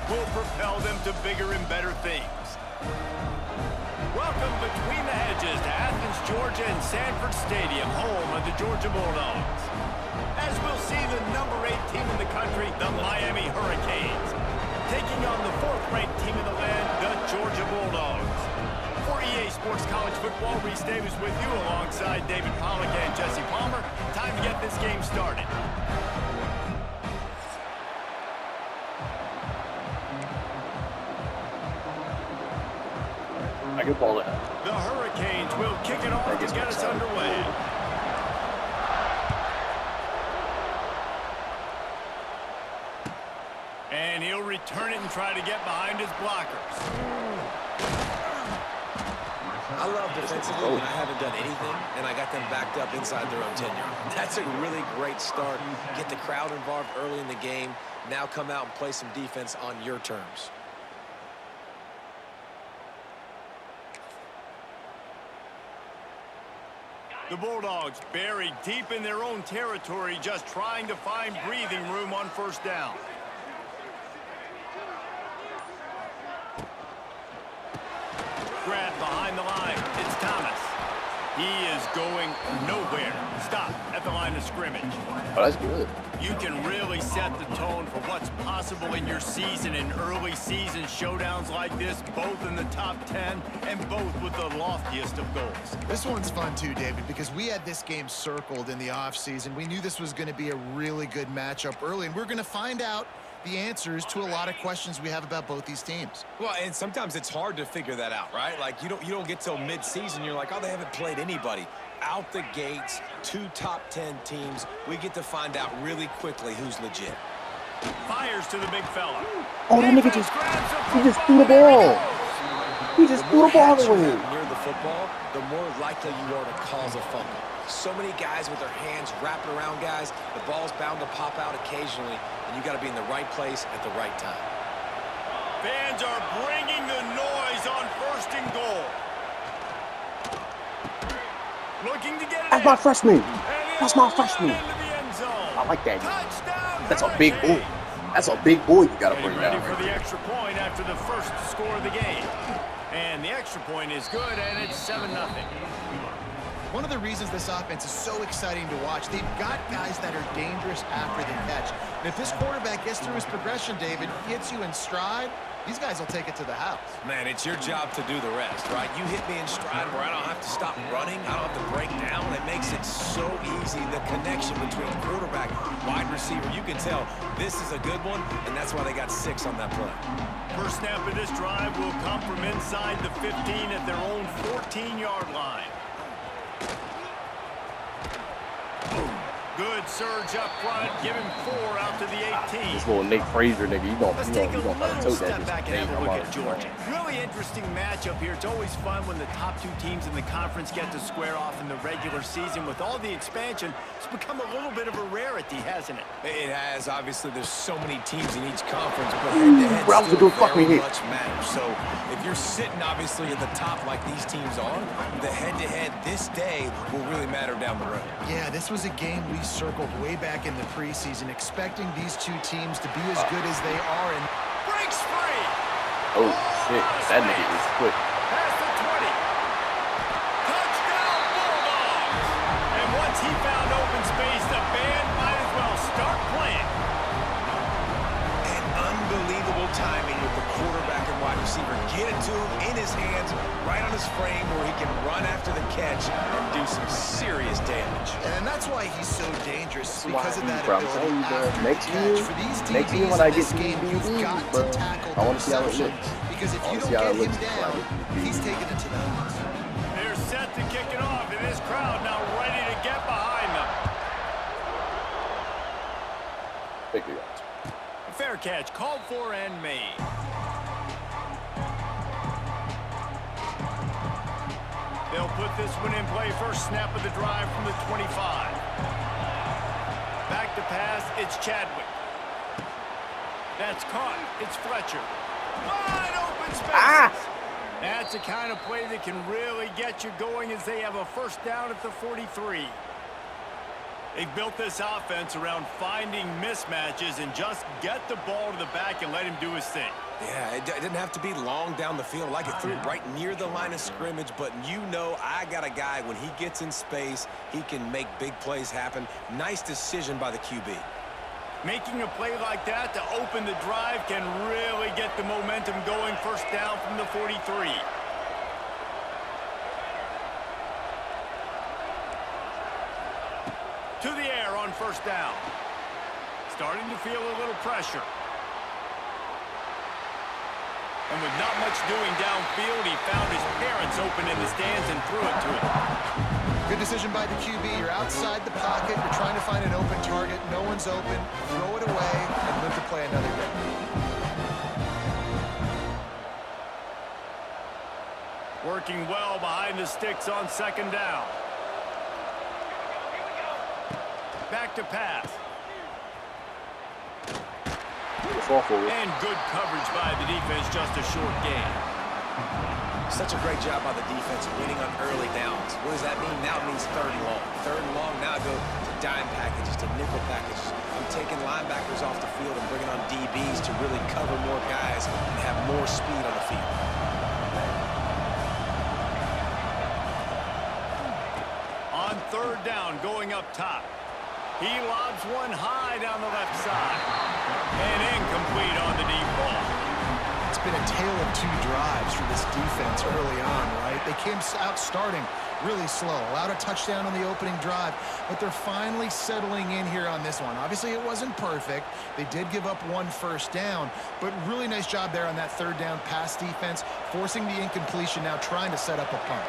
will propel them to bigger and better things. Welcome between the hedges to Athens, Georgia and Sanford Stadium, home of the Georgia Bulldogs. As we'll see the number 8 team in the country, the Miami Hurricanes, taking on the 4th-ranked team in the land, the Georgia Bulldogs. For EA Sports College Football, Reese Davis with you alongside David Pollack and Jesse Palmer. Time to get this game started. I can ball it. The Hurricanes will kick it off to get us underway. And he'll return it and try to get behind his blockers. I love defensively when I haven't done anything, and I got them backed up inside their own 10-yard. That's a really great start. Get the crowd involved early in the game. Now come out and play some defense on your terms. The Bulldogs buried deep in their own territory, just trying to find breathing room on first down. Grab behind the line. It's Thomas. He is going nowhere. Stop at the line of scrimmage. Oh, that's good. You can really set the tone for what's possible in your season in early season showdowns like this, both in the top 10 and both with the loftiest of goals. This one's fun too, David, because we had this game circled in the offseason. We knew this was going to be a really good matchup early, and we're going to find out the answers to a lot of questions we have about both these teams. Well, and sometimes it's hard to figure that out, right? Like, you don't get till mid-season, you're like, oh, they haven't played anybody. Out the gates, 2 top 10 teams, we get to find out really quickly who's legit. Fires to the big fella. Oh, that nigga just threw the ball. He just threw the ball away. Near the football, the more likely you are to cause a fumble. So many guys with their hands wrapping around guys, the ball's bound to pop out occasionally, and you got to be in the right place at the right time. Fans are bringing the noise on 1st and goal. Looking to get it. That's my freshman. That's my freshman. Into the end zone. I like that. Touchdown, That's a big boy. That's a big boy you got to bring ready down. for the extra point after the first score of the game. And the extra point is good, and it's 7-0. One of the reasons this offense is so exciting to watch, they've got guys that are dangerous after the catch. And if this quarterback gets through his progression, David, hits you in stride, these guys will take it to the house. Man, it's your job to do the rest, right? You hit me in stride where I don't have to stop running. I don't have to break down. It makes it so easy. The connection between quarterback, wide receiver, you can tell this is a good one, and that's why they got 6 on that play. First snap of this drive will come from inside the 15 at their own 14-yard line. Good surge up front, give him 4 out to the 18. This little Nate Frazier nigga, Let's take a little step back and have a look at Georgia. Georgia. Really interesting matchup here. It's always fun when the top 2 teams in the conference get to square off in the regular season. With all the expansion, it's become a little bit of a rarity, hasn't it? It has. Obviously, there's so many teams in each conference, but head-to-head still very much matters. So if you're sitting, obviously, at the top like these teams are, the head-to-head this day will really matter down the road. Yeah, this was a game we circled way back in the preseason, expecting these 2 teams to be as good as they are. And breaks free. Oh, shit. That nigga is quick. Past the 20. Touchdown, Bulldogs. And once he found open space, the band might as well start playing. And unbelievable timing with the quarterback and wide receiver. Get it to him in his hands, right on his frame where he can run after the catch and do some serious damage. And that's why he's so dangerous, because of that ability Next year when I get to these DVDs, bro, I want to see how it looks. Because if you don't get him down, he's taking it to the house. They're set to kick it off, and this crowd now ready to get behind them. A fair catch called for and made. They'll put this one in play. First snap of the drive from the 25. Back to pass, it's Chadwick. That's caught. It's Fletcher. Wide open spaces. That's the kind of play that can really get you going as they have a first down at the 43. They've built this offense around finding mismatches and just get the ball to the back and let him do his thing. Yeah, it didn't have to be long down the field. Like it threw it right near the line of scrimmage, but you know I got a guy, when he gets in space, he can make big plays happen. Nice decision by the QB. Making a play like that to open the drive can really get the momentum going. First down from the 43. To the air on first down. Starting to feel a little pressure. And with not much doing downfield, he found his parents open in the stands and threw it to him. Good decision by the QB. You're outside the pocket. You're trying to find an open target. No one's open. Throw it away and live to play another day. Working well behind the sticks on second down. Back to pass. And good coverage by the defense, just a short gain. Such a great job by the defense winning on early downs. What does that mean? Now it means third and long. Third and long, now I go to dime packages, to nickel packages. I'm taking linebackers off the field and bringing on DBs to really cover more guys and have more speed on the field. On third down, going up top. He lobs one high down the left side. And incomplete on the deep ball. It's been a tale of two drives for this defense early on, right? They came out starting really slow, allowed a touchdown on the opening drive, but they're finally settling in here on this one. Obviously, it wasn't perfect. They did give up one first down, but really nice job there on that third down pass defense, forcing the incompletion, now trying to set up a punt.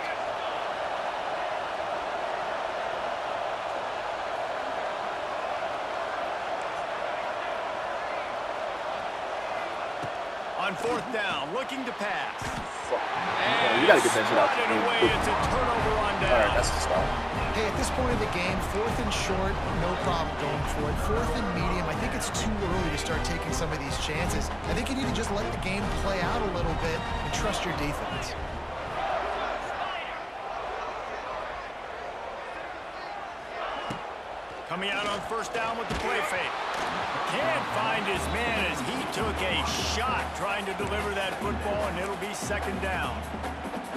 On fourth down, looking to pass. You gotta get that shit out. It's a turnover on down. All right, that's the start. Hey, at this point of the game, fourth and short, no problem going for it. Fourth and medium, I think it's too early to start taking some of these chances. I think you need to just let the game play out a little bit and trust your defense. Coming out on first down with the play fake. Can't find his man as he took a shot trying to deliver that football, and it'll be second down.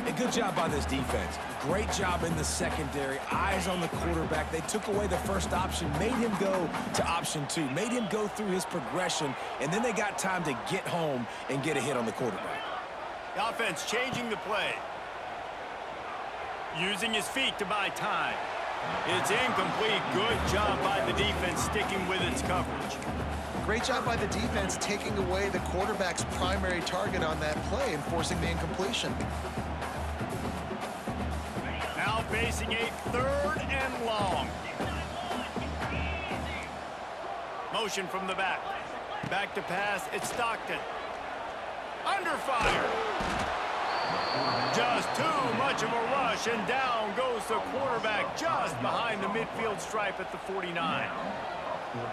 A good job by this defense. Great job in the secondary. Eyes on the quarterback. They took away the first option, made him go to option two, made him go through his progression, and then they got time to get home and get a hit on the quarterback. The offense changing the play. Using his feet to buy time. It's incomplete. Good job by the defense sticking with its coverage. Great job by the defense taking away the quarterback's primary target on that play and forcing the incompletion. Now facing a third and long. Motion from the back. Back to pass. It's Stockton. Under fire. Just too much of a rush, and down goes the quarterback just behind the midfield stripe at the 49.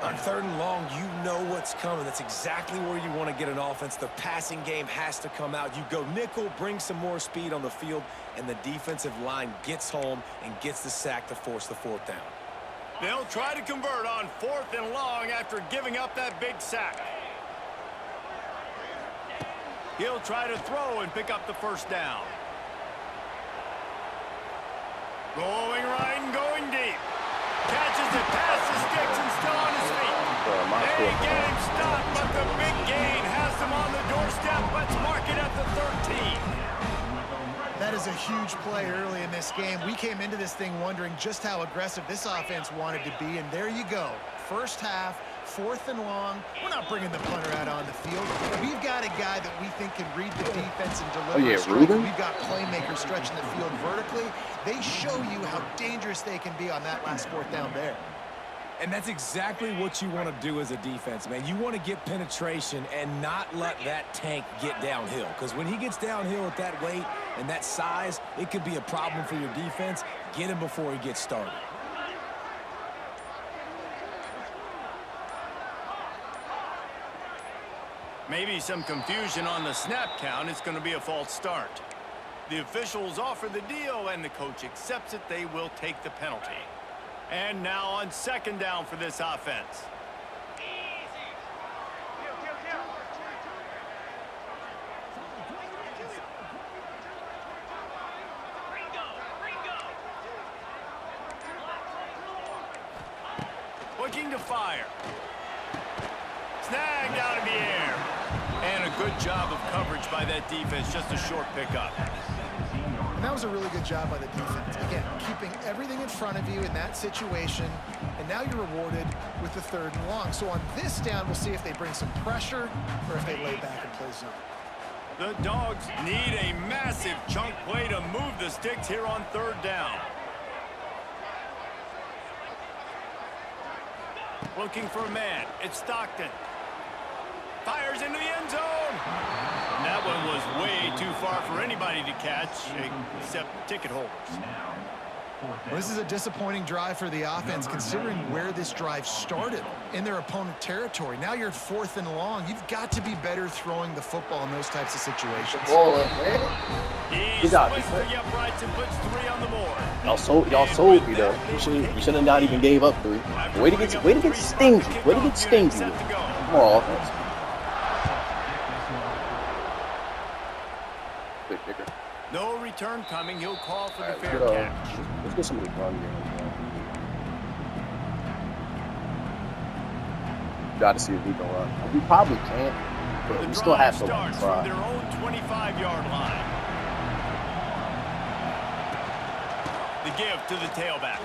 On third and long, you know what's coming. That's exactly where you want to get an offense. The passing game has to come out. You go nickel, bring some more speed on the field, and the defensive line gets home and gets the sack to force the fourth down. They'll try to convert on fourth and long after giving up that big sack. He'll try to throw and pick up the first down. Going right and going deep. Catches it past the sticks and still on his feet. They get him stopped, but the big gain has them on the doorstep. Let's mark it at the 13. That is a huge play early in this game. We came into this thing wondering just how aggressive this offense wanted to be, and there you go. First half, fourth and long. We're not bringing the punter out on the field. We've got a guy that we think can read the defense and deliver. Oh, yeah, Ruben? We've got playmakers stretching the field vertically. They show you how dangerous they can be on that last fourth down there. And that's exactly what you want to do as a defense, man. You want to get penetration and not let that tank get downhill. Because when he gets downhill at that weight and that size, it could be a problem for your defense. Get him before he gets started. Maybe some confusion on the snap count. It's going to be a false start. The officials offer the deal, and the coach accepts it. They will take the penalty. And now on second down for this offense. Looking to fire. Snagged out of the air. And a good job of coverage by that defense. Just a short pickup. And that was a really good job by the defense. Again, keeping everything in front of you in that situation. And now you're rewarded with the 3rd and long. So on this down, we'll see if they bring some pressure or if they lay back and play zone. The Dogs need a massive chunk play to move the sticks here on 3rd down. Looking for a man. It's Stockton. Fires into the end zone. That one was way too far for anybody to catch, except ticket holders. Well, this is a disappointing drive for the offense, considering where this drive started, in their opponent territory. Now you're at 4th and long. You've got to be better throwing the football in those types of situations. He splits the uprights and puts 3 on the board. Y'all sold me though. You should have not even gave up 3. Way to get stingy. Way to get stingy. Come on, offense. Big kicker. No return coming. He'll call for the fair Let's catch. Let's get somebody run here. Got to see if we can run. We probably can't, but we still have to try. From their own 25-yard line. The give to the tailback.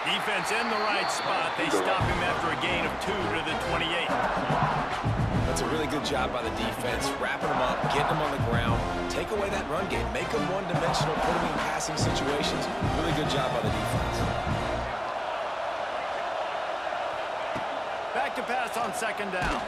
Defense in the right spot. They stop him after a gain of 2 to the 28. That's a really good job by the defense, wrapping them up, getting them on the ground, take away that run game, make them one-dimensional, put them in passing situations. Really good job by the defense. Back to pass on second down.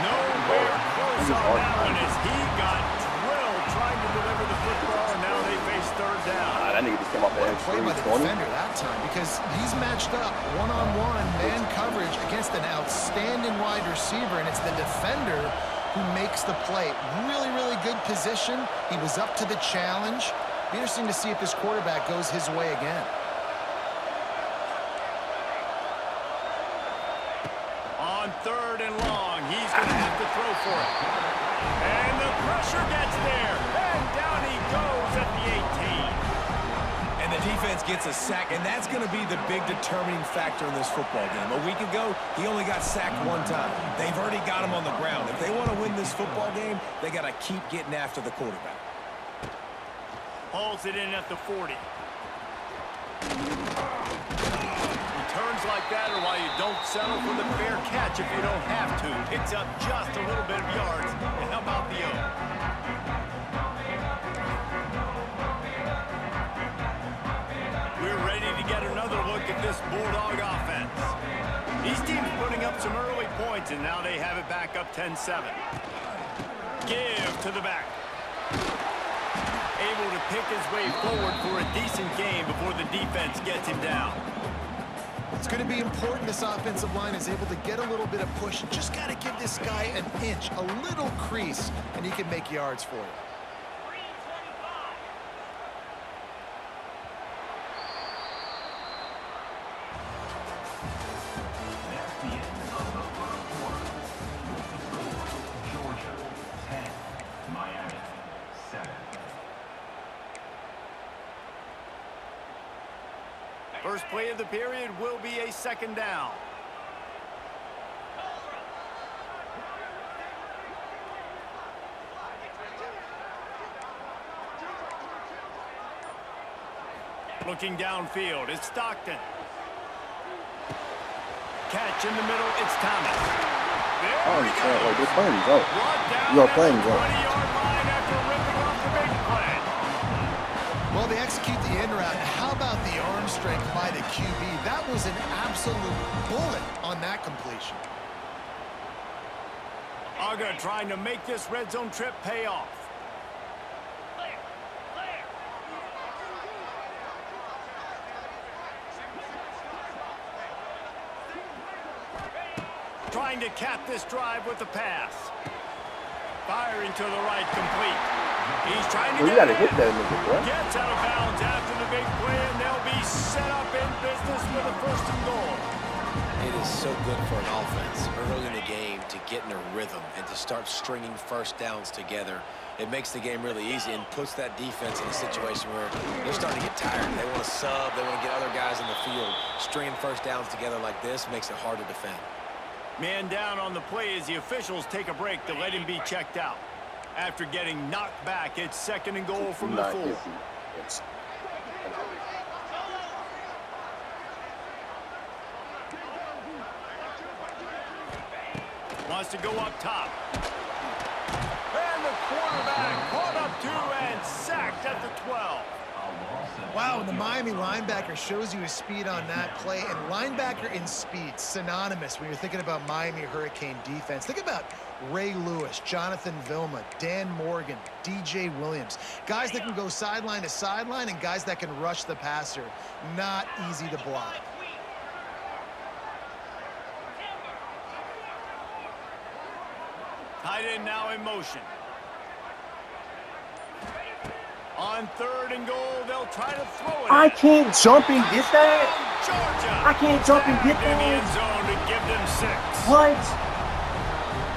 Nowhere close on that one as he got drilled trying to deliver the football, and now they face 3rd down. That nigga just came off the edge. Play by the defender that time, because he's matched up one-on-one man coverage against an outstanding wide receiver, and it's the defender who makes the play. Really, really good position. He was up to the challenge. Be interesting to see if this quarterback goes his way again. On 3rd and long, he's going to have to throw for it. And the pressure gets there. And down he goes at the 18. And the defense gets a sack, and that's going to be the big determining factor in this football game. A week ago, he only got sacked 1 time. They've already got him on the ground. If they want to win this football game, they got to keep getting after the quarterback. Hauls it in at the 40. Returns like that are why you don't settle for the fair catch if you don't have to. Picks up just a little bit of yards. And how about the O? We're ready to get another look at this Bulldog offense. These teams putting up some early points, and now they have it back up 10-7. Give to the back. Able to pick his way forward for a decent game before the defense gets him down. It's going to be important this offensive line is able to get a little bit of push. Just got to give this guy an inch, a little crease, and he can make yards for you. First play of the period will be a 2nd down. Looking downfield, it's Stockton. Catch in the middle, it's Thomas. Oh, you can't. Like, they're playing zone. You are playing zone. 20-yard line after ripping off the big play. Well, they execute the end route. How about the arm strength by the QB? That was an absolute bullet on that completion. Uga trying to make this red zone trip pay off. Trying to cap this drive with the pass. Firing to the right, complete. He's trying to you gotta hit that nigga, bro. Gets out of bounds after the big play, and they'll be set up in business with a 1st and goal. It is so good for an offense early in the game to get in a rhythm and to start stringing 1st downs together. It makes the game really easy and puts that defense in a situation where they're starting to get tired. They want to sub. They want to get other guys in the field. Stringing 1st downs together like this makes it hard to defend. Man down on the play as the officials take a break to let him be checked out. After getting knocked back, it's 2nd and goal from the 4. Wants to go up top. And the quarterback caught up to and sacked at the 12. Wow, and the Miami linebacker shows you his speed on that play. And linebacker and speed, synonymous when you're thinking about Miami Hurricane defense. Think about Ray Lewis, Jonathan Vilma, Dan Morgan, DJ Williams. Guys that can go sideline to sideline and guys that can rush the passer. Not easy to block. Tight end now in motion. On 3rd and goal, they'll try to throw it. I can't jump and get that. Georgia. I can't jump and get In the end that. zone to give them 6. What?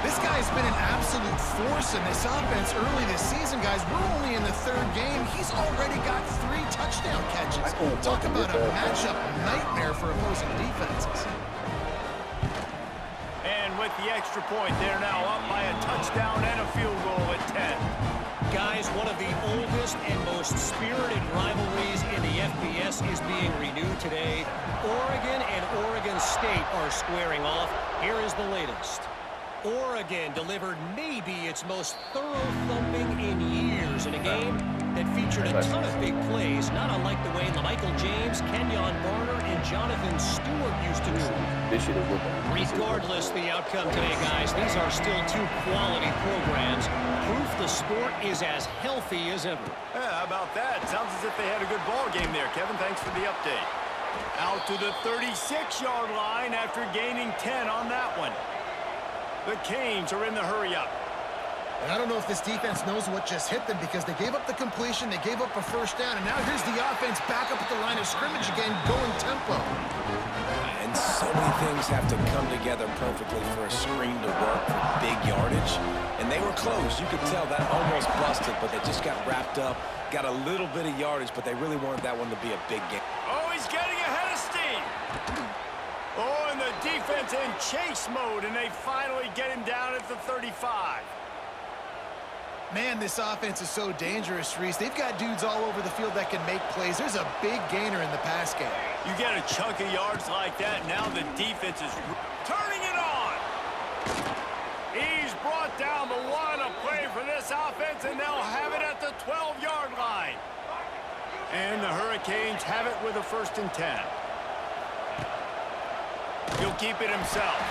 This guy's been an absolute force in this offense early this season, guys. We're only in the 3rd game. He's already got 3 touchdown catches. Talk about a matchup nightmare for opposing defenses. And with the extra point, they're now up by a touchdown and a field goal at 10. Guys, one of the oldest and most spirited rivalries in the FBS is being renewed today. Oregon and Oregon State are squaring off. Here is the latest. Oregon delivered maybe its most thorough thumping in years in a game that featured a ton of big plays, not unlike the way Michael James, Kenyon Barner, and Jonathan Stewart used to do. Regardless the outcome today, guys, these are still 2 quality programs. Proof the sport is as healthy as ever. Yeah, how about that? Sounds as if they had a good ball game there, Kevin. Thanks for the update. Out to the 36-yard line after gaining 10 on that one. The Canes are in the hurry-up. And I don't know if this defense knows what just hit them because they gave up the completion, they gave up a 1st down, and now here's the offense back up at the line of scrimmage again, going tempo. And so many things have to come together perfectly for a screen to work for big yardage. And they were close. You could tell that almost busted, but they just got wrapped up, got a little bit of yardage, but they really wanted that one to be a big game. Oh, he's getting ahead of steam. Oh, and the defense in chase mode, and they finally get him down at the 35. Man, this offense is so dangerous, Reese. They've got dudes all over the field that can make plays. There's a big gainer in the pass game. You get a chunk of yards like that, now the defense is turning it on. He's brought down the one, a play for this offense, and they'll have it at the 12-yard line. And the Hurricanes have it with a 1st and 10. He'll keep it himself.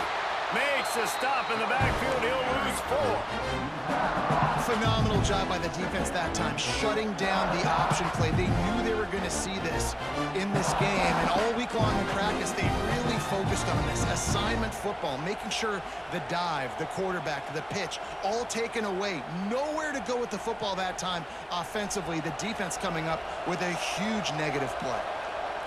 Makes a stop in the backfield. He'll lose 4. Phenomenal job by the defense that time, shutting down the option play. They knew they were going to see this in this game, and all week long in practice, they really focused on this assignment football, making sure the dive, the quarterback, the pitch, all taken away. Nowhere to go with the football that time offensively. The defense coming up with a huge negative play.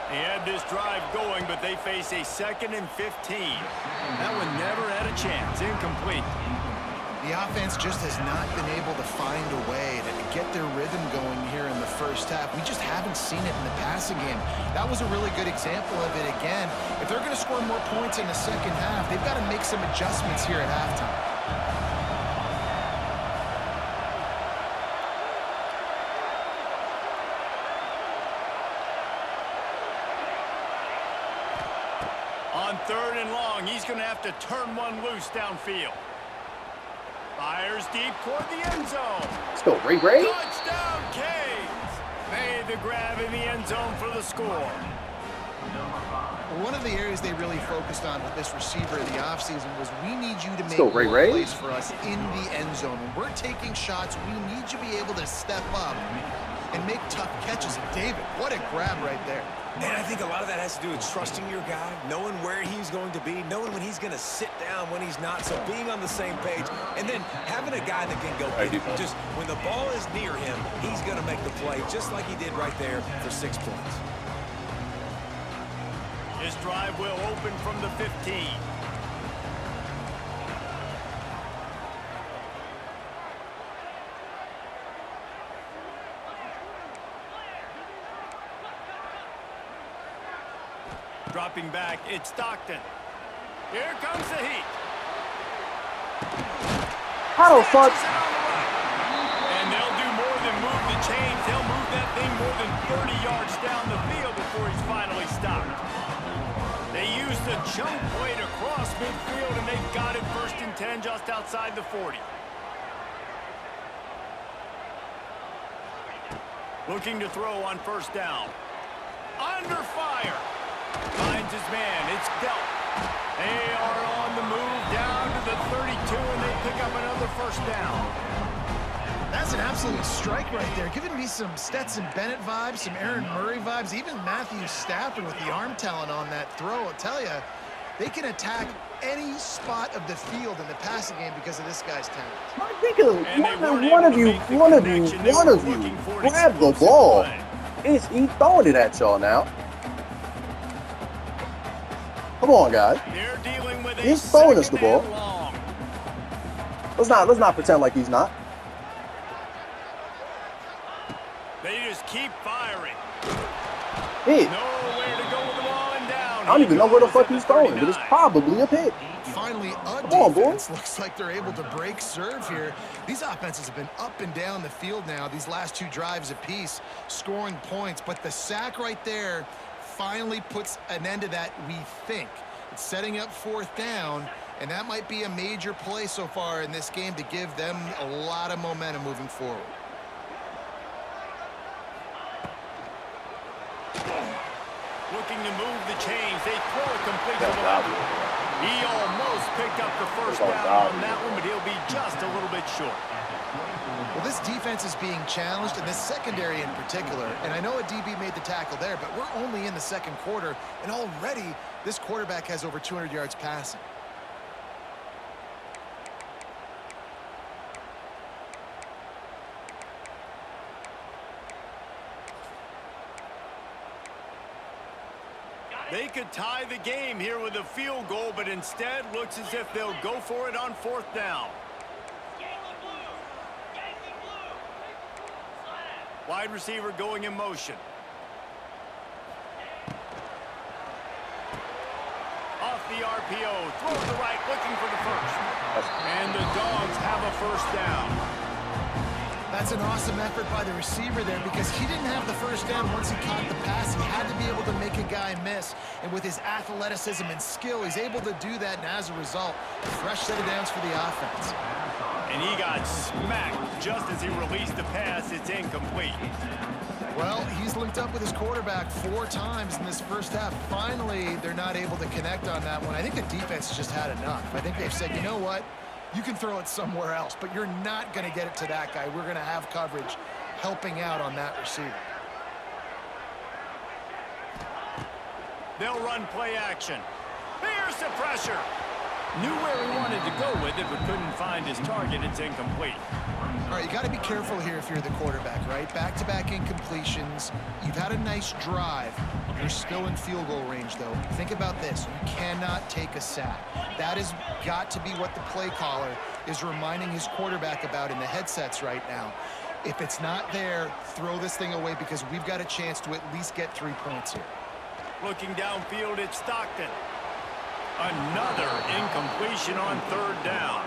They had this drive going, but they face a 2nd and 15. That one never had a chance. Incomplete. The offense just has not been able to find a way to get their rhythm going here in the 1st half. We just haven't seen it in the passing game. That was a really good example of it again. If they're going to score more points in the 2nd half, they've got to make some adjustments here at halftime. On 3rd and long, he's going to have to turn one loose downfield. Fires deep toward the end zone. Let's go, Ray Ray. Touchdown, Canes. Made the grab in the end zone for the score. One of the areas they really focused on with this receiver in the offseason was we need you to make go, Ray more Ray. plays for us in the end zone. When we're taking shots, we need you to be able to step up and make tough catches. David, what a grab right there. And I think a lot of that has to do with trusting your guy, knowing where he's going to be, knowing when he's going to sit down, when he's not, so being on the same page, and then having a guy that can go get it. Just when the ball is near him, he's going to make the play, just like he did right there for 6 points. This drive will open from the 15. Dropping back, it's Stockton. Here comes the heat. How the fuck? And they'll do more than move the chains. They'll move that thing more than 30 yards down the field before he's finally stopped. They used a chunk play to cross midfield, and they've got it 1st and 10 just outside the 40. Looking to throw on 1st down. Under fire. Finds his man. It's dealt. They are on the move down to the 32, and they pick up another 1st down. That's an absolute strike right there. Giving me some Stetson Bennett vibes, some Aaron Murray vibes, even Matthew Stafford with the arm talent on that throw. I'll tell you, they can attack any spot of the field in the passing game because of this guy's talent. My nigga, one of you grab the ball. He's throwing it at y'all now. Come on, guys. They're dealing with He's throwing us the ball. Let's not pretend like he's not. They just keep firing. Hit. Nowhere to go with the ball and down. I don't even know where the fuck he's throwing, but it's probably a pick. Finally, a Come on, defense boy. looks like they're able to break serve here. These offenses have been up and down the field now, these last 2 drives apiece, scoring points. But the sack right there finally puts an end to that, we think. It's setting up 4th down, and that might be a major play so far in this game to give them a lot of momentum moving forward. Looking to move the chains. They throw it complete to the left. He almost picked up the 1st down on that one, but he'll be just a little bit short. Well, this defense is being challenged, and this secondary in particular. And I know a DB made the tackle there, but we're only in the 2nd quarter, and already this quarterback has over 200 yards passing. They could tie the game here with a field goal, but instead looks as if they'll go for it on 4th down. Wide receiver going in motion. Off the RPO, throw to the right, looking for the 1st. And the Dogs have a 1st down. That's an awesome effort by the receiver there because he didn't have the 1st down once he caught the pass. He had to be able to make a guy miss. And with his athleticism and skill, he's able to do that. And as a result, a fresh set of downs for the offense. And he got smacked just as he released the pass. It's incomplete. Well, he's linked up with his quarterback 4 times in this 1st half. Finally, they're not able to connect on that one. I think the defense just had enough. I think they've said, you know what? You can throw it somewhere else, but you're not going to get it to that guy. We're going to have coverage helping out on that receiver. They'll run play action. Here's the pressure. Knew where he wanted to go with it, but couldn't find his target. It's incomplete. All right, you got to be careful here if you're the quarterback, right? Back-to-back incompletions. You've had a nice drive. You're still in field goal range, though. Think about this. You cannot take a sack. That has got to be what the play caller is reminding his quarterback about in the headsets right now. If it's not there, throw this thing away because we've got a chance to at least get 3 points here. Looking downfield, it's Stockton. Another incompletion on 3rd down.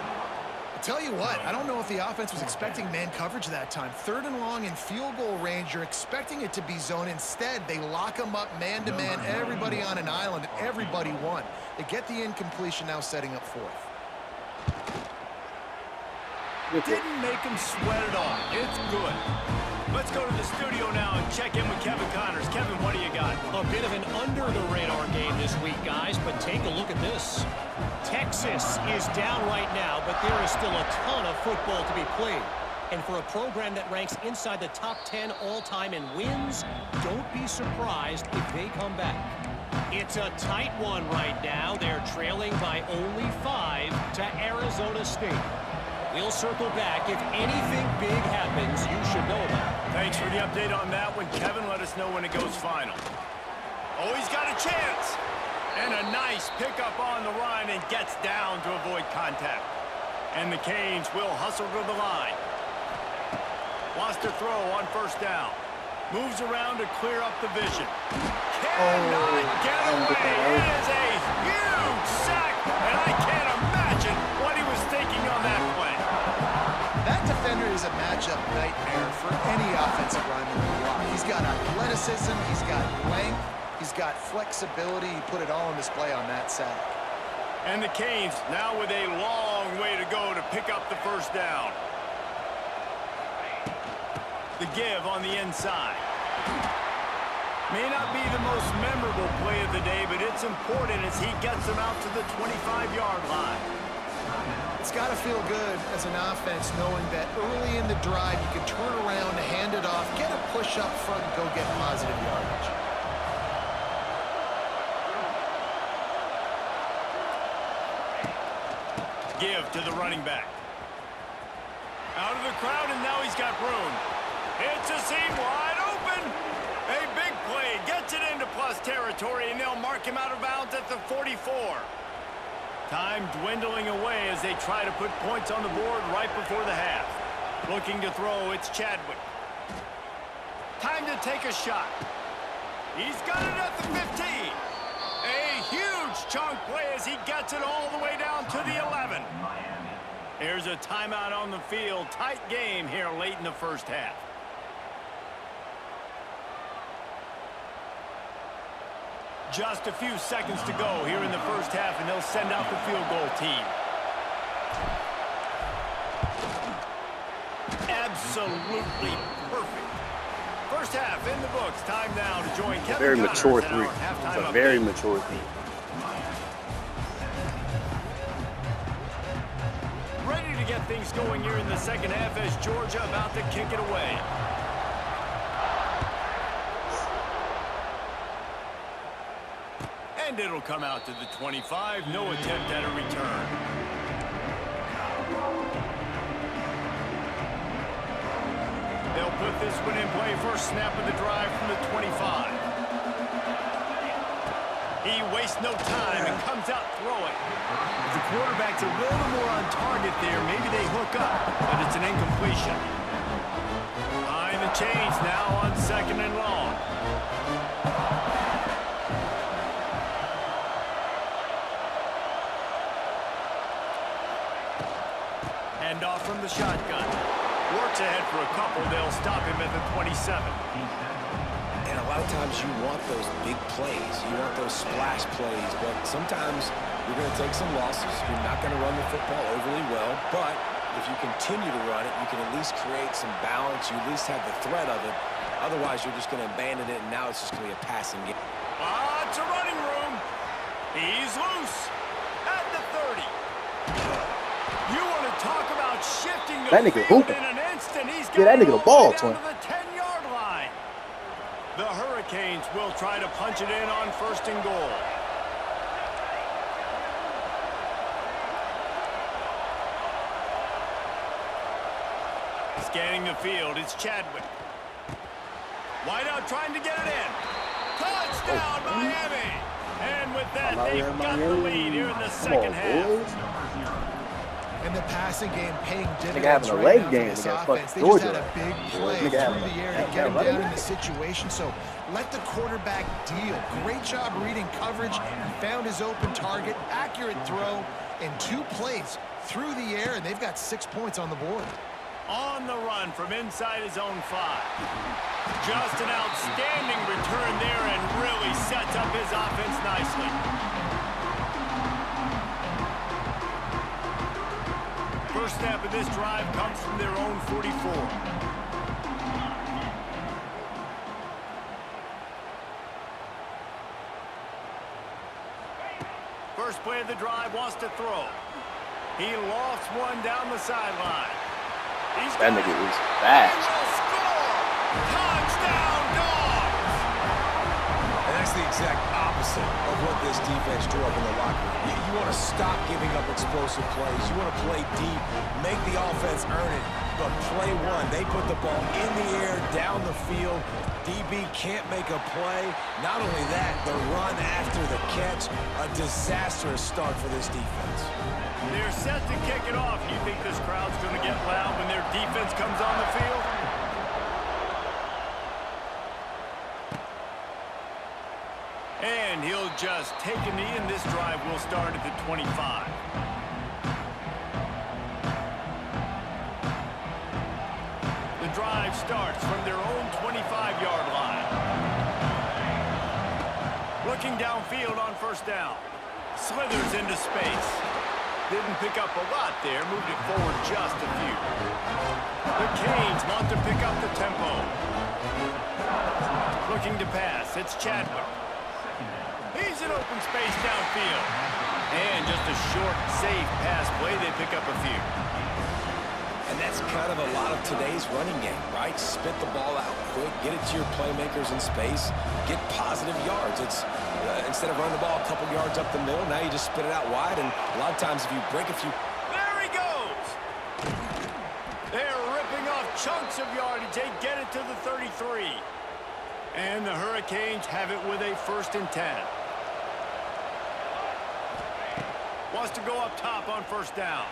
Tell you what, I don't know if the offense was expecting man coverage that time. 3rd and long in field goal range, you're expecting it to be zone. Instead, they lock them up man-to-man, everybody on an island, everybody won. They get the incompletion, now setting up 4th. Didn't make him sweat it off. It's good. Let's go to the studio now and check in with Kevin Connors. Kevin, what do you got? A bit of an under-the-radar game this week, guys, but take a look at this. Texas is down right now, but there is still a ton of football to be played. And for a program that ranks inside the top 10 all-time in wins, don't be surprised if they come back. It's a tight one right now. They're trailing by only 5 to Arizona State. We'll circle back. If anything big happens, you should know about it. Thanks for the update on that one, Kevin. Let us know when it goes final. Oh, he's got a chance. And a nice pickup on the run and gets down to avoid contact. And the Canes will hustle to the line. Wants to throw on first down. Moves around to clear up the vision. Cannot get away. It is a huge sack. And I can't imagine what he was thinking on that play. That defender is a matchup nightmare for any offensive lineman to block. He's got athleticism, he's got length, he's got flexibility. He put it all on display on that sack. And the Canes now with a long way to go to pick up the first down. The give on the inside. May not be the most memorable play of the day, but it's important as he gets them out to the 25-yard line. It's got to feel good as an offense knowing that early in the drive you can turn around, hand it off, get a push up front, and go get positive yardage. Give to the running back. Out of the crowd, and now he's got room. It's a seam wide open. A big play gets it into plus territory, and they'll mark him out of bounds at the 44. Time dwindling away as they try to put points on the board right before the half. Looking to throw, it's Chadwick. Time to take a shot. He's got it at the 15. A huge chunk play as he gets it all the way down to the 11. Here's a timeout on the field. Tight game here late in the first half. Just a few seconds to go here in the first half, and they'll send out the field goal team. Absolutely perfect. First half in the books. Time now to join Kevin Very Connors mature and our three. halftime It's a update. very mature three. Ready to get things going here in the second half as Georgia about to kick it away. And it'll come out to the 25. No attempt at a return. They'll put this one in play. First snap of the drive from the 25. He wastes no time and comes out throwing. If the quarterback's a little more on target there, maybe they hook up, but it's an incompletion. Behind the chains now on second and long. Hand off from the shotgun. Works ahead for a couple. They'll stop him at the 27. And a lot of times you want those big plays. You want those splash plays. But sometimes you're going to take some losses. You're not going to run the football overly well. But if you continue to run it, you can at least create some balance. You at least have the threat of it. Otherwise, you're just going to abandon it, and now it's just going to be a passing game. Lots of running room. He's loose at the 30. You want to talk about shifting the That nigga field hooping. in an instant. He's Get got that it nigga all the ball, way down twin. to the 10-yard line. The Hurricanes will try to punch it in on first and goal. Scanning the field, it's Chadwick. Wideout trying to get it in. Touchdown, Miami! And with that, they've got the lead here in the second half. And the passing game paying Nigga dividends having a right leg now for game this against offense. fucking They just had Georgia. a big play Nigga through having the air a- to get him running down in back. the situation. So let the quarterback deal. Great job reading coverage. He found his open target, accurate throw, and 2 plays through the air, and they've got 6 points on the board. On the run from inside his own 5. Just an outstanding return there and really sets up his offense nicely. First snap of this drive comes from their own 44. First play of the drive, wants to throw. He lofts one down the sideline. That nigga is fast. Touchdown, Dogs! And that's the exact opposite of what this defense drew up in the locker room. You want to stop giving up explosive plays. You want to play deep, make the offense earn it. But play one, they put the ball in the air, down the field. DB can't make a play. Not only that, the run after the catch, a disastrous start for this defense. They're set to kick it off. You think this crowd's going to get loud when their defense comes on the field? And he'll just take a knee, and this drive will start at the 25. The drive starts from their own 25-yard line. Looking downfield on first down. Slithers into space. Didn't pick up a lot there, moved it forward just a few. The Canes want to pick up the tempo. Looking to pass, it's Chadwick. He's in open space downfield. And just a short, safe pass play, they pick up a few. And that's kind of a lot of today's running game, right? Spit the ball out quick, get it to your playmakers in space, get positive yards. It's instead of running the ball a couple yards up the middle, now you just spit it out wide, and a lot of times if you break a few... There he goes! They're ripping off chunks of yardage. They get it to the 33. And the Hurricanes have it with a 1st and 10. Wants to go up top on first down.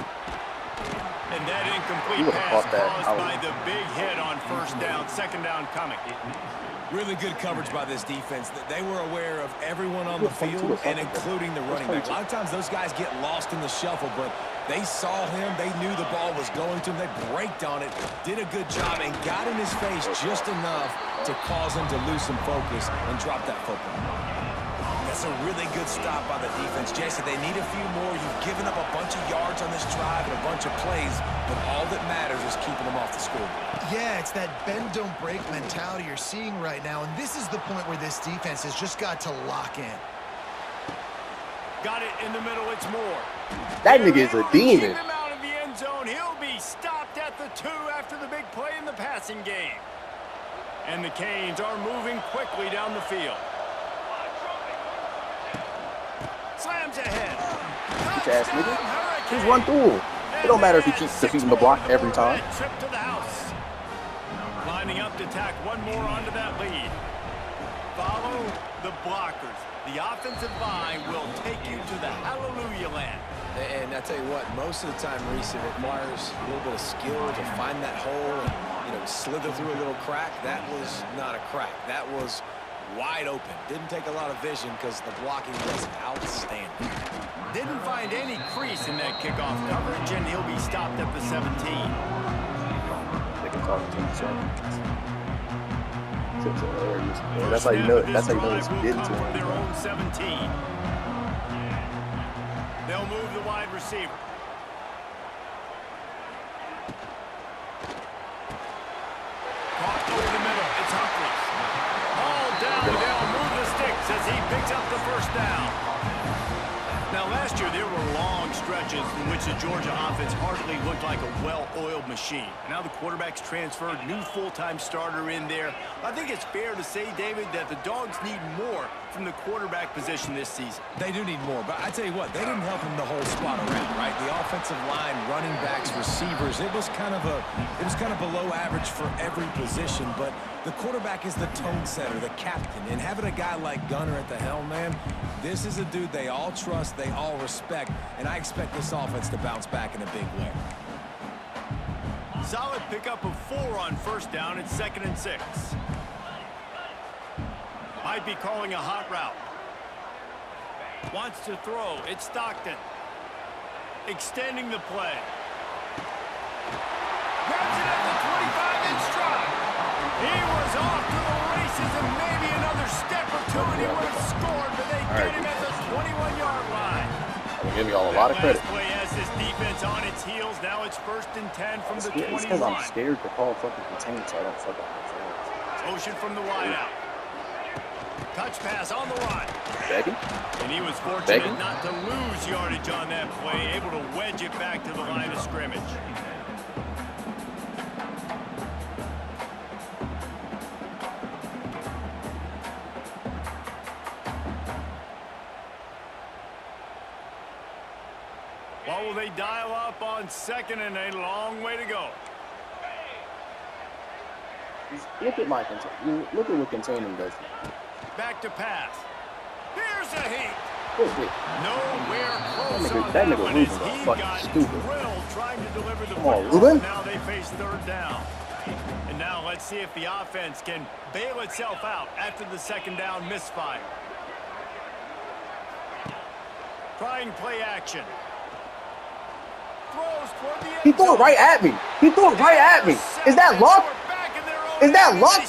And that incomplete pass caused by the big hit on first down. 2nd down coming. Really good coverage by this defense. They were aware of everyone on the field, and including the running back. A lot of times those guys get lost in the shuffle, but they saw him. They knew the ball was going to him. They braked on it, did a good job, and got in his face just enough to cause him to lose some focus and drop that football. That's a really good stop by the defense. Jason, they need a few more. You've given up a bunch of yards on this drive and a bunch of plays, but all that matters is keeping them off the scoreboard. Yeah, it's that bend, don't break mentality you're seeing right now, and this is the point where this defense has just got to lock in. Got it in the middle, it's Moore. That nigga is a demon. Keep him out of the end zone. He'll be stopped at the 2 after the big play in the passing game. And the Canes are moving quickly down the field. Slams ahead. Bitch-ass nigga. Just run through him. It don't matter if he keeps defeating the block every time. Trip to the house. Lining up to tack one more onto that lead. Follow the blockers. The offensive line will take you to the hallelujah land. And I tell you what, most of the time, Reese, it requires a little bit of skill to find that hole and, slither through a little crack. That was not a crack. That was wide open. Didn't take a lot of vision because the blocking was outstanding. Didn't find any crease in that kickoff coverage, and he'll be stopped at the 17. They can talk to himself. That's how you know. That's how you know it's getting to him. Their own 17. They'll move the wide receiver. Caught over the middle. It's Humphries. All down. They'll move the sticks as he picks up the 1st down. Now, last year, there were long stretches in which the Georgia offense hardly looked like a well-oiled machine. Now the quarterback's transferred, new full-time starter in there. I think it's fair to say, David, that the Dogs need more from the quarterback position this season. They do need more, but I tell you what, they didn't help him the whole spot around, right? The offensive line, running backs, receivers, it was kind of below average for every position, but the quarterback is the tone setter, the captain, and having a guy like Gunner at the helm, man, this is a dude they all trust, they all respect, and I expect this offense to bounce back in a big way. Solid pickup of 4 on first down. It's 2nd and 6. Might be calling a hot route. Wants to throw. It's Stockton. Extending the play. Grabs it at the 25-inch stride. He was off to the races and maybe another step or two and he would have scored, but they get him at the 21-yard line. I'm giving y'all a lot of credit. Play has his defense on its heels. Now it's 1st and 10 from the 21. It's because I'm scared to call fucking contain, so I don't fucking contain. Motion from the wideout. Touch pass on the right. Begging? And he was fortunate not to lose yardage on that play, able to wedge it back to the line of scrimmage. dial up on second and a long way to go. Look at my contain. Look at what containing does. Back to pass. Here's a heat. Wait. Nowhere close on That nigga one Ruben as he fucking got stupid. drilled trying to deliver the Come on, football. Ruben. Now they face third down. And now let's see if the offense can bail itself out after the second down misfire. Trying play action. Throws toward the end He threw it zone. right at me. He threw it right at me. Is that luck? Is that luck?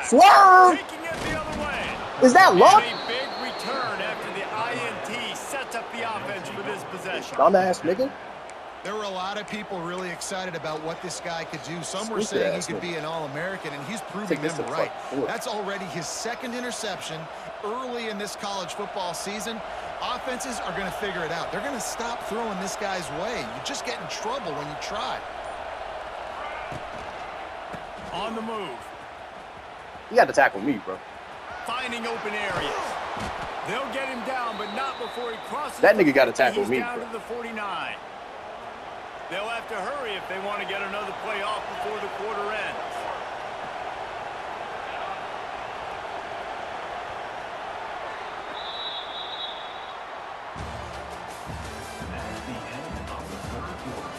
Swerve! Taking it the other way. Is that luck? And a big return after the INT sets up the offense for this possession. Dumbass nigga. There were a lot of people really excited about what this guy could do. Some were Stupid saying he ass could nigga. be an All-American, and he's proving Take this them to right. fuck four. That's already his second interception early in this college football season. Offenses are going to figure it out. They're going to stop throwing this guy's way. You just get in trouble when you try. On the move. You got to tackle me, bro. Finding open areas. They'll get him down, but not before he crosses. That the nigga gotta 50. tackle He's me, down bro. to the 49. They'll have to hurry if they want to get another play off before the quarter ends. That's the end of the third quarter.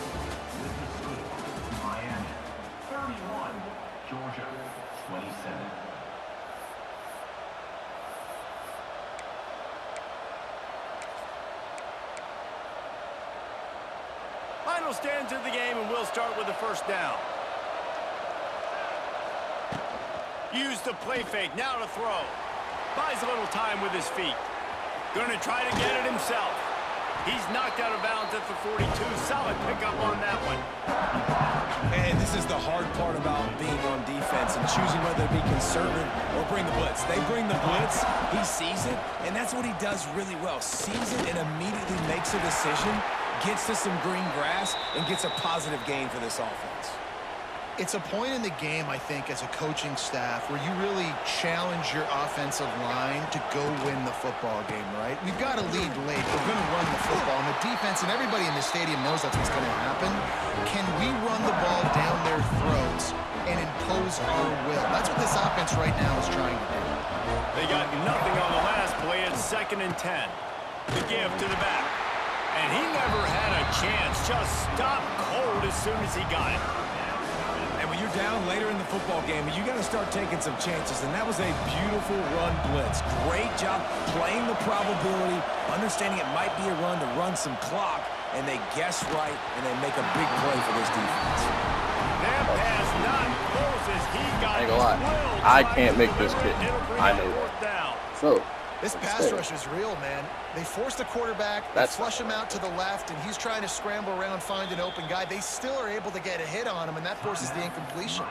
With the score, Miami 31, Georgia 27. Final stands of the game, and we'll start with the first down. Use the play fake. Now to throw. Buys a little time with his feet. Going to try to get it himself. He's knocked out of bounds at the 42. Solid pickup on that one. And this is the hard part about being on defense and choosing whether to be conservative or bring the blitz. They bring the blitz, he sees it, and that's what he does really well. Sees it and immediately makes a decision, gets to some green grass, and gets a positive gain for this offense. It's a point in the game, I think, as a coaching staff where you really challenge your offensive line to go win the football game, right? We've got to lead late. We're going to run the football. And the defense and everybody in the stadium knows that's what's going to happen. Can we run the ball down their throats and impose our will? That's what this offense right now is trying to do. They got nothing on the last play. It's 2nd and 10. The give to the back. And he never had a chance. Just stopped cold as soon as he got it. And when you're down later in the football game, you got to start taking some chances. And that was a beautiful run blitz. Great job playing the probability, understanding it might be a run to run some clock, and they guess right, and they make a big play for this defense. That pass not close as he got I ain't gonna lie. drilled I trying can't to make this deliver it. kick. It'll bring I up know fourth down. So, This pass rush is real, man. They force the quarterback, they That's- flush him out to the left, and he's trying to scramble around, find an open guy. They still are able to get a hit on him, and that forces the incompletion.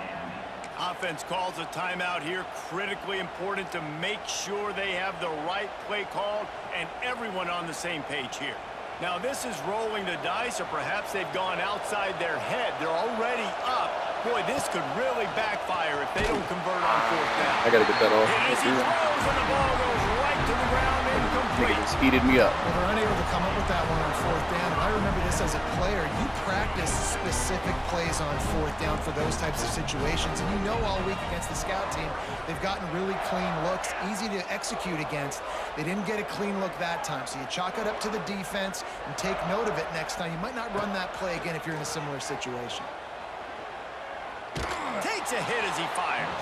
Offense calls a timeout here. Critically important to make sure they have the right play called and everyone on the same page here. Now this is rolling the dice, or perhaps they've gone outside their head. They're already up. Boy, this could really backfire if they don't convert on fourth down. I got to get that off. And as he throws, and the ball goes right to the ground, Nigga incomplete. just speeded me up. Well, they're unable to come up with that one on fourth down. And I remember this as a player. You practice specific plays on fourth down for those types of situations. And you know all week against the scout team, they've gotten really clean looks, easy to execute against. They didn't get a clean look that time. So you chalk it up to the defense and take note of it next time. You might not run that play again if you're in a similar situation. Takes a hit as he fires.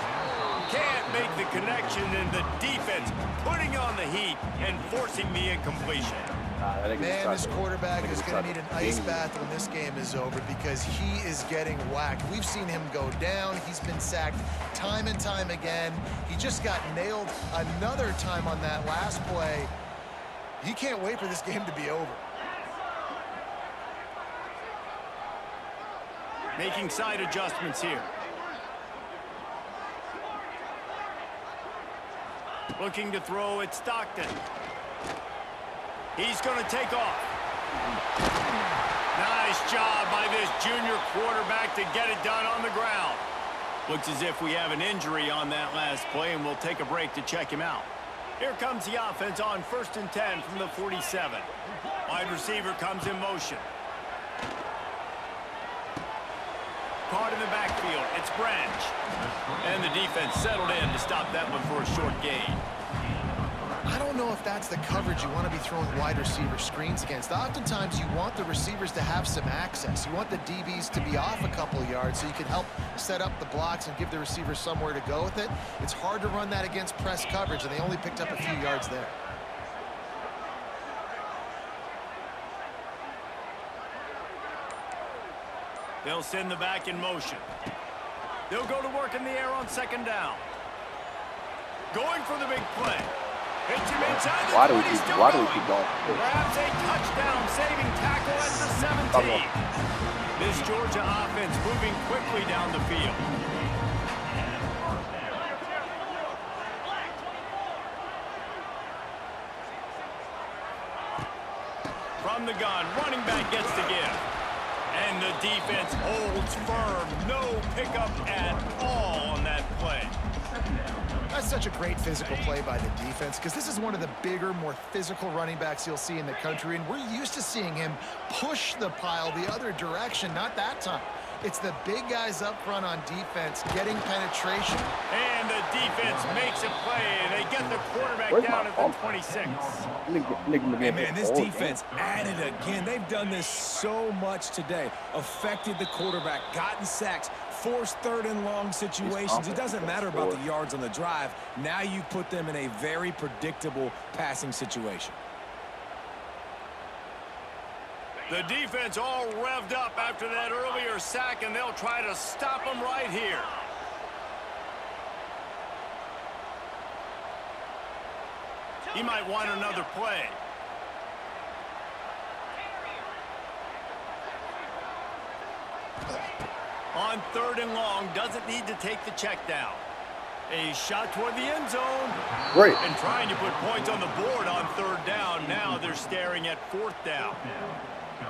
Can't make the connection, and the defense putting on the heat and forcing the incompletion. That nigga Man, just this tried to- quarterback nigga is just going to tried need an to ice ding me. bath when this game is over because he is getting whacked. We've seen him go down. He's been sacked time and time again. He just got nailed another time on that last play. He can't wait for this game to be over. Making side adjustments here. Looking to throw at Stockton. He's going to take off. Nice job by this junior quarterback to get it done on the ground. Looks as if we have an injury on that last play, and we'll take a break to check him out. Here comes the offense on 1st and 10 from the 47. Wide receiver comes in motion. Caught in the backfield. It's Branch. And the defense settled in to stop that one for a short gain. I don't know if that's the coverage you want to be throwing wide receiver screens against. Oftentimes, you want the receivers to have some access. You want the DBs to be off a couple of yards so you can help set up the blocks and give the receivers somewhere to go with it. It's hard to run that against press coverage, and they only picked up a few yards there. They'll send the back in motion. They'll go to work in the air on second down. Going for the big play. Hits him inside the 20, Why do we keep going? Grabs a touchdown, saving tackle at the 17. This Georgia offense moving quickly down the field. From the gun, running back gets the give. And the defense holds firm. No pickup at all on that play. That's such a great physical play by the defense because this is one of the bigger, more physical running backs you'll see in the country, and we're used to seeing him push the pile the other direction. Not that time. It's the big guys up front on defense getting penetration. And the defense makes a play. They get the quarterback down at the 26. Hey, man, this defense added again. They've done this so much today. Affected the quarterback, gotten sacks, forced third and long situations. It doesn't matter about the yards on the drive. Now you put them in a very predictable passing situation. The defense all revved up after that earlier sack, and they'll try to stop them right here. He might want another play. On third and long, doesn't need to take the check down. A shot toward the end zone. Great. And trying to put points on the board on third down. Now they're staring at fourth down.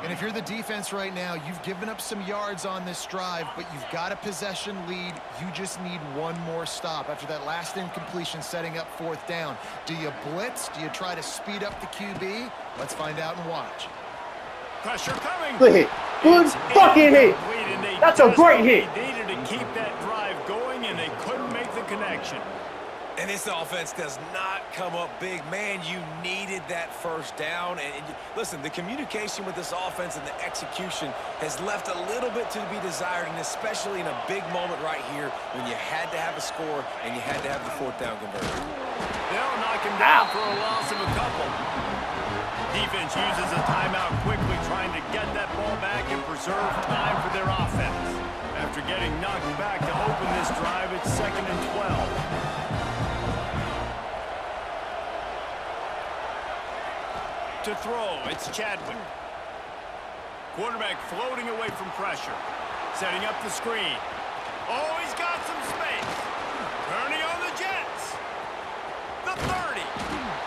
And if you're the defense right now, you've given up some yards on this drive, but you've got a possession lead. You just need one more stop after that last incompletion setting up fourth down. Do you blitz? Do you try to speed up the QB? Let's find out and watch. Pressure coming. Good hit. Good fucking hit. That's a great hit. They needed to keep that drive going, and they couldn't make the connection. And this offense does not come up big. Man, you needed that first down. And listen, the communication with this offense and the execution has left a little bit to be desired, and especially in a big moment right here when you had to have a score and you had to have the fourth down conversion. They'll knock him down for a loss of a couple. Defense uses a timeout quickly, trying to get that ball back and preserve time for their offense. After getting knocked back to open this drive, it's 2nd and 12. To throw, it's Chadwick. Quarterback floating away from pressure. Setting up the screen. Oh, he's got some space. Turning on the Jets. The 30.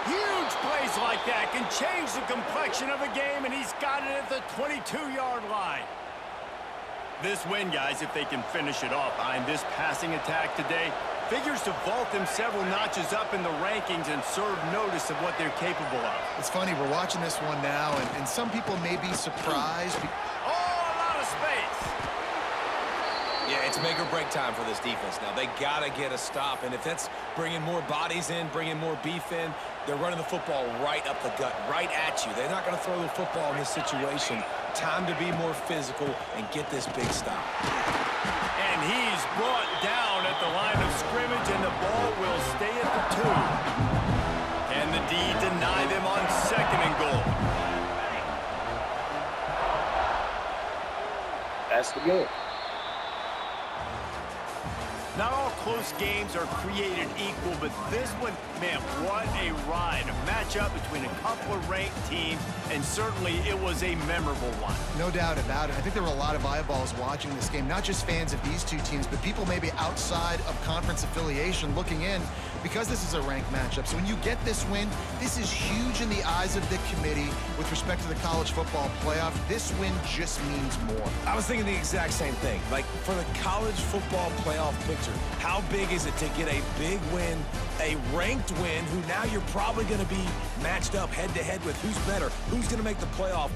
Huge plays like that can change the complexion of a game, and he's got it at the 22-yard line. This win, guys, if they can finish it off behind this passing attack today, figures to vault them several notches up in the rankings and serve notice of what they're capable of. It's funny, we're watching this one now, and some people may be surprised. Oh, a lot of space. Yeah, it's make or break time for this defense now. They got to get a stop, and if that's bringing more bodies in, bringing more beef in, they're running the football right up the gut, right at you. They're not going to throw the football in this situation. Time to be more physical and get this big stop. And he's brought down at the line of scrimmage, and the ball will stay at the 2. Can the D deny them on 2nd and goal? That's the game. Not all close games are created equal, but this one, man, what a ride. A matchup between a couple of ranked teams, and certainly it was a memorable one. No doubt about it. I think there were a lot of eyeballs watching this game, not just fans of these two teams, but people maybe outside of conference affiliation looking in because this is a ranked matchup. So when you get this win, this is huge in the eyes of the committee with respect to the college football playoff. This win just means more. I was thinking the exact same thing. Like, for the college football playoff picture, how big is it to get a big win, a ranked win, who now you're probably going to be matched up head-to-head with who's better, who's going to make the playoff.